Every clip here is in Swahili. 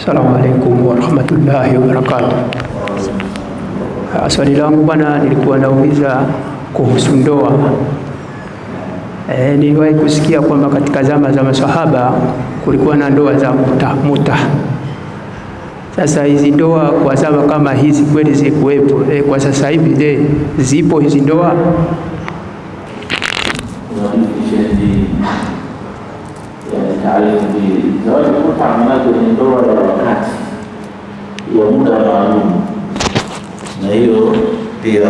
Assalamu alaikum warahmatullahi wabarakatuh. Swali langu bwana, nilikuwa nauliza kuhusu ndoa. Niliwahi kusikia kwamba katika zama za maswahaba kulikuwa na ndoa za muta. Sasa hizi ndoa kwa zama kama hizi kweli zikuwepo? Kwa sasa hivi je, zipo hizi ndoa? Zawadi muta maana ni ndoa ya wakati ya muda maalum, na hiyo pia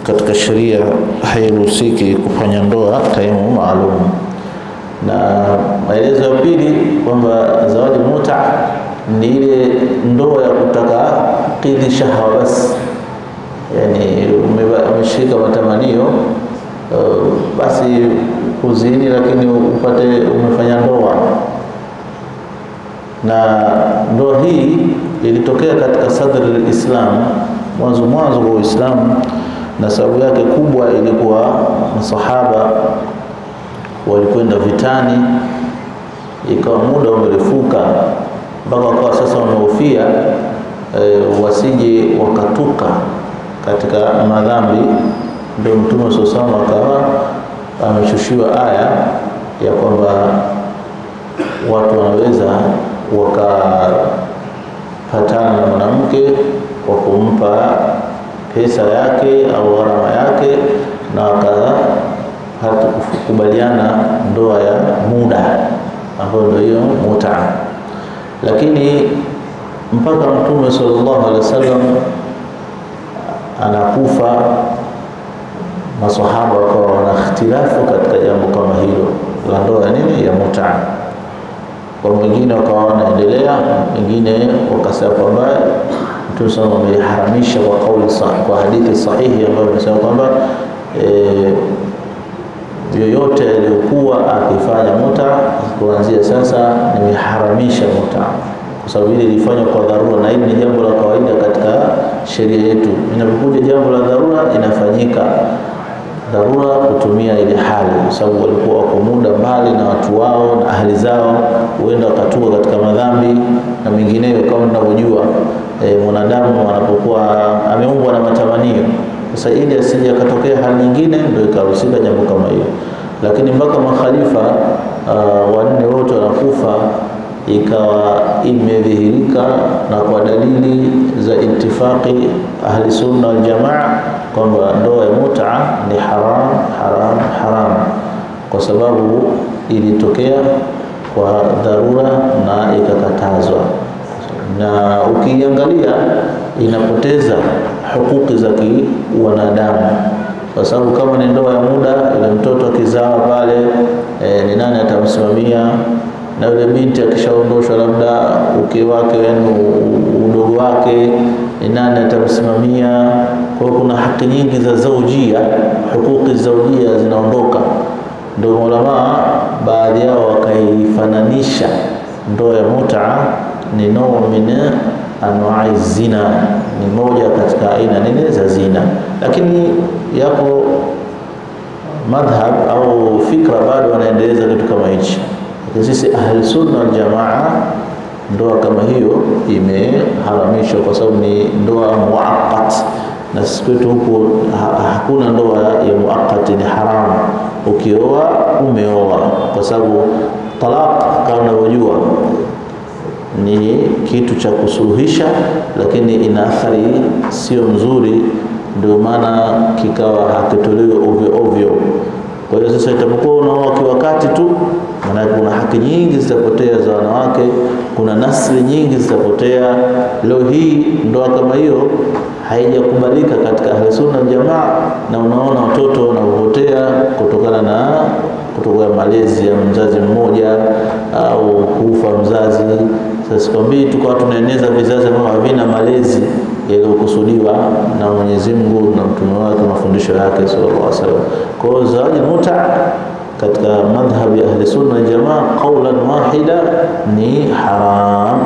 katika sheria hairuhusiki kufanya ndoa taimu maalum. Na maelezo ya pili kwamba zawadi muta ni ile ndoa ya kutaka kidhi shahawa basi, yani umeshika matamanio basi kuzini, lakini upate umefanya ndoa. Na ndoa hii ilitokea katika sadri al-Islam, mwanzo wa Uislamu, na sababu yake kubwa ilikuwa masahaba walikwenda vitani, ikawa muda umerefuka mpaka kwa sasa wamehofia wasije wakatuka katika madhambi. Ndio Mtume sallallahu alaihi wasallam akawa ameshushiwa aya ya kwamba watu wanaweza wakapatana na mwanamke kwa kumpa pesa yake au gharama yake, na hata kukubaliana ndoa ya muda ambayo ndio hiyo muta. Lakini mpaka Mtume sallallahu alaihi wasallam anakufa, maswahaba wakawa wana ikhtilafu katika jambo kama hilo la ndoa nini ya muta. Kwa mwingine wakawa wanaendelea, wengine wakasema kwamba Mtume sallallahu alaihi wasallam ameharamisha kwa kauli sahihi, kwa hadithi sahihi ambayo imesema kwamba yoyote aliyokuwa akifanya muta kuanzia sasa nimeharamisha muta, kwa sababu ile ilifanywa kwa dharura, na hili ni jambo la kawaida katika sheria yetu. Inapokuja jambo la dharura inafanyika dharura kutumia ile hali, kwa sababu walikuwa wako muda mbali na watu wao na ahli zao, huenda wakatoka katika madhambi na mengineyo. Kama tunavyojua mwanadamu anapokuwa ameumbwa na matamanio, sasa ili asije akatokea hali nyingine ndio ikaruhusiwa jambo kama hilo. Lakini mpaka makhalifa wanne wote wanakufa, ikawa imedhihirika na kwa dalili za ittifaqi ahli sunna wal jamaa kwamba ndoa ya muta ni haram, kwa sababu ilitokea kwa dharura na ikakatazwa. Na ukiangalia inapoteza hukuki za wanadamu, kwa sababu kama ni ndoa ya muda, ile mtoto akizaa pale ni nani atamsimamia? Na yule binti akishaondoshwa labda uke wake, yani udogo wake, ni nani atamsimamia? Kwa hiyo kuna haki nyingi za zaujia, hukuki zaujia zinaondoka. Ndio ulama baadhi yao wakaifananisha ndoa ya muta ni nao min anwa'i zina, ni moja katika aina nene za zina. Lakini yapo madhhab au fikra bado wanaendeleza kitu kama hichi. Sisi ahli sunna wal jamaa ndoa kama hiyo imeharamishwa kwa sababu ni ndoa muaqqat, na sisi kwetu huko hakuna ndoa ya muaqqat, ni haramu. Ukioa umeoa, kwa sababu talaq kama unavyojua ni kitu cha kusuluhisha, lakini ina athari sio nzuri, ndio maana kikawa hakitolewi ovyo. Kwa hiyo sasa itapokuwa unaoa kiwakati tu, maana kuna haki nyingi zitapotea za wanawake, kuna nasli nyingi zitapotea. Leo hii ndoa kama hiyo haijakubalika katika ahli sunna jamaa, na unaona watoto wanapotea kutokana na malezi ya mzazi mmoja au kufa mzazi. Sasa kwambii tukawa tunaeneza vizazi ambavyo havina malezi yaliyokusudiwa na Mwenyezi Mungu na mtume wake, mafundisho yake sallallahu alaihi wasallam. Kwa hiyo zawadi muta katika madhhabi ahli sunna jamaa qawlan wahida ni haram.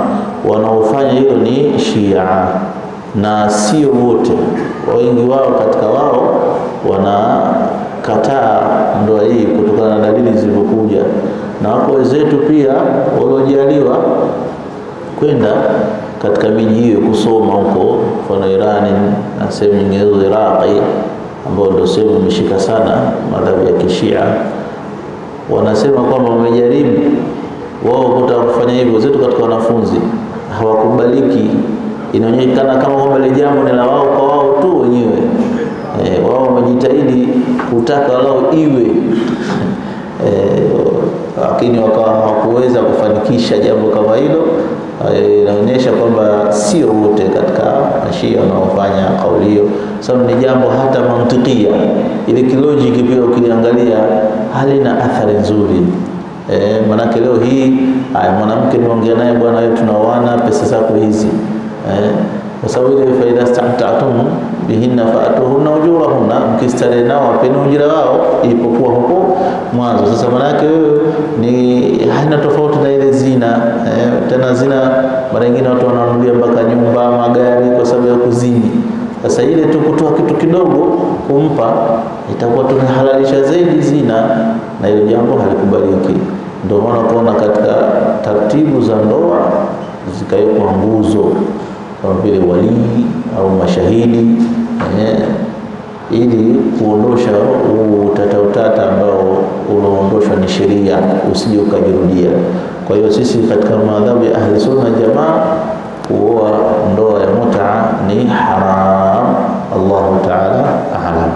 Wanaofanya hilo ni Shia, na sio wote, wengi wao katika wao wanakataa ndoa hii kutokana na dalili zilizokuja. Na wako wenzetu pia waliojaliwa ukikwenda katika miji hiyo kusoma huko, mfano Irani na sehemu nyinginezo, Iraqi ambao ndio sehemu imeshika sana madhhabu ya Kishia, wanasema kwamba wamejaribu wao kutaka kufanya hivyo, zetu katika wanafunzi hawakubaliki. Inaonekana kama kwamba ile jambo ni la wao kwa wao tu wenyewe. Wao wamejitahidi kutaka lao iwe lakini wakawa hawakuweza kufanikisha jambo kama hilo. Inaonyesha kwamba sio wote katika Mashia wanaofanya kauli hiyo, sababu ni jambo hata mantikia, ile kilojiki pia ukiliangalia halina athari nzuri. Manake leo hii mwanamke niongea naye, bwana wewe tunaoana, pesa zako hizi, kwa sababu ile faida sta'tum bihinna fa'atuhunna ujurahunna, mkistare nao wapeni ujira wao ilipokuwa huko mwanzo. Sasa manake wewe ni haina tofauti na ile zina. Tena zina mara nyingine watu wananunulia mpaka nyumba, magari kwa sababu ya kuzini. Sasa ile tu kutoa kitu kidogo kumpa itakuwa tunahalalisha zaidi zina, na ile jambo halikubaliki. Ndio maana tunaona katika taratibu za ndoa zikawekwa nguzo kama vile walii au mashahidi, ili kuondosha utata ambao unaondoshwa ni sheria usije ukajirudia. Kwa hiyo sisi katika madhhabu ya ahli sunna jamaa, kuoa ndoa ya mut'a ni haram. Allahu ta'ala a'lam.